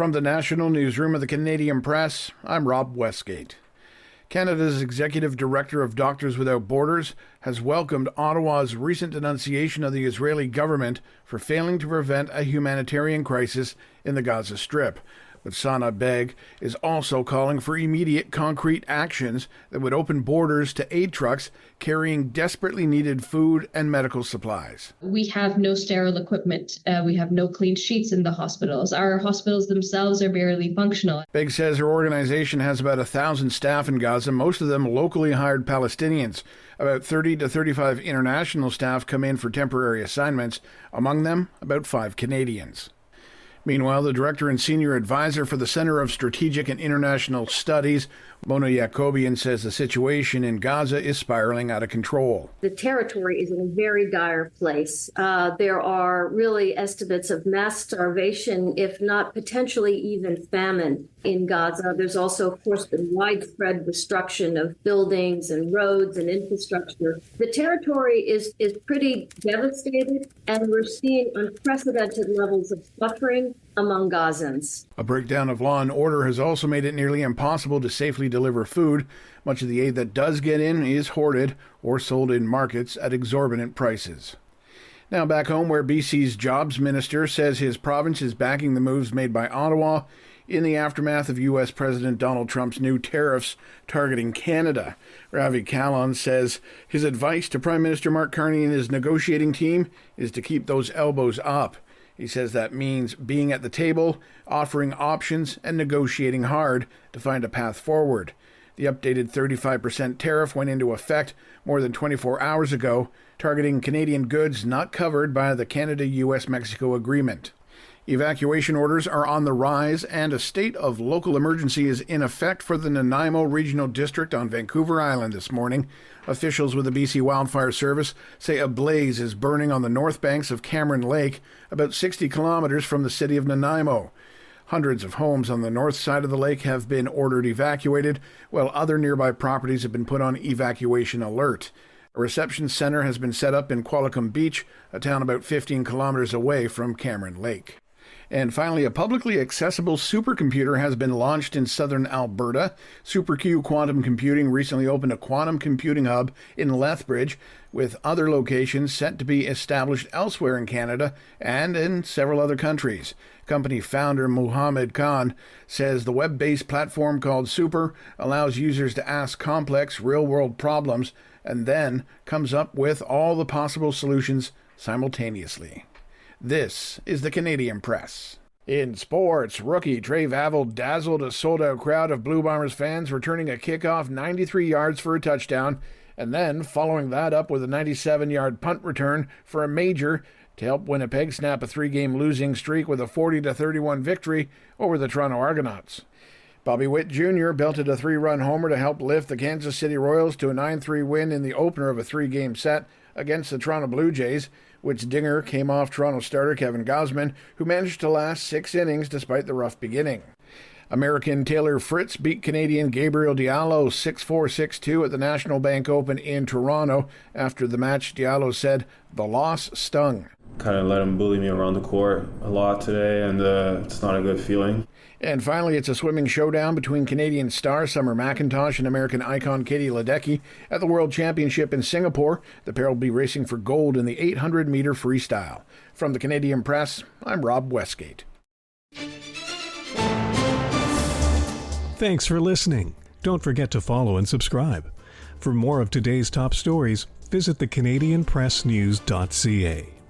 From the National Newsroom of the Canadian Press, I'm Rob Westgate. Canada's Executive Director of Doctors Without Borders has welcomed Ottawa's recent denunciation of the Israeli government for failing to prevent a humanitarian crisis in the Gaza Strip. But Sana Beg is also calling for immediate concrete actions that would open borders to aid trucks carrying desperately needed food and medical supplies. We have no sterile equipment. We have no clean sheets in the hospitals. Our hospitals themselves are barely functional. Beg says her organization has about 1,000 staff in Gaza, most of them locally hired Palestinians. About 30 to 35 international staff come in for temporary assignments, among them about 5 Canadians. Meanwhile, the director and senior advisor for the Center of Strategic and International Studies, Mona Yacobian, says the situation in Gaza is spiraling out of control. The territory is in a very dire place. There are really estimates of mass starvation, if not potentially even famine in Gaza. There's also, of course, been widespread destruction of buildings and roads and infrastructure. The territory is pretty devastated, and we're seeing unprecedented levels of suffering among Gazans. A breakdown of law and order has also made it nearly impossible to safely deliver food. Much of the aid that does get in is hoarded or sold in markets at exorbitant prices. Now back home, where BC's Jobs Minister says his province is backing the moves made by Ottawa in the aftermath of U.S. President Donald Trump's new tariffs targeting Canada. Ravi Kahlon says his advice to Prime Minister Mark Carney and his negotiating team is to keep those elbows up. He says that means being at the table, offering options, and negotiating hard to find a path forward. The updated 35% tariff went into effect more than 24 hours ago, targeting Canadian goods not covered by the Canada-US-Mexico agreement. Evacuation orders are on the rise, and a state of local emergency is in effect for the Nanaimo Regional District on Vancouver Island this morning. Officials with the BC Wildfire Service say a blaze is burning on the north banks of Cameron Lake, about 60 kilometers from the city of Nanaimo. Hundreds of homes on the north side of the lake have been ordered evacuated, while other nearby properties have been put on evacuation alert. A reception center has been set up in Qualicum Beach, a town about 15 kilometers away from Cameron Lake. And finally, a publicly accessible supercomputer has been launched in southern Alberta. SuperQ Quantum Computing recently opened a quantum computing hub in Lethbridge, with other locations set to be established elsewhere in Canada and in several other countries. Company founder Muhammad Khan says the web-based platform called Super allows users to ask complex real-world problems and then comes up with all the possible solutions simultaneously. This is the Canadian Press. In sports, rookie Trey Vavel dazzled a sold-out crowd of Blue Bombers fans, returning a kickoff 93 yards for a touchdown, and then following that up with a 97-yard punt return for a major to help Winnipeg snap a 3-game losing streak with a 40-31 victory over the Toronto Argonauts. Bobby Witt Jr. belted a 3-run homer to help lift the Kansas City Royals to a 9-3 win in the opener of a 3-game set against the Toronto Blue Jays, which dinger came off Toronto starter Kevin Gausman, who managed to last 6 innings despite the rough beginning. American Taylor Fritz beat Canadian Gabriel Diallo 6-4, 6-2 at the National Bank Open in Toronto. After the match, Diallo said, "The loss stung. Kind of let him bully me around the court a lot today, and it's not a good feeling." And finally, it's a swimming showdown between Canadian star Summer McIntosh and American icon Katie Ledecky at the World Championship in Singapore. The pair will be racing for gold in the 800-meter freestyle. From the Canadian Press, I'm Rob Westgate. Thanks for listening. Don't forget to follow and subscribe. For more of today's top stories, visit thecanadianpressnews.ca.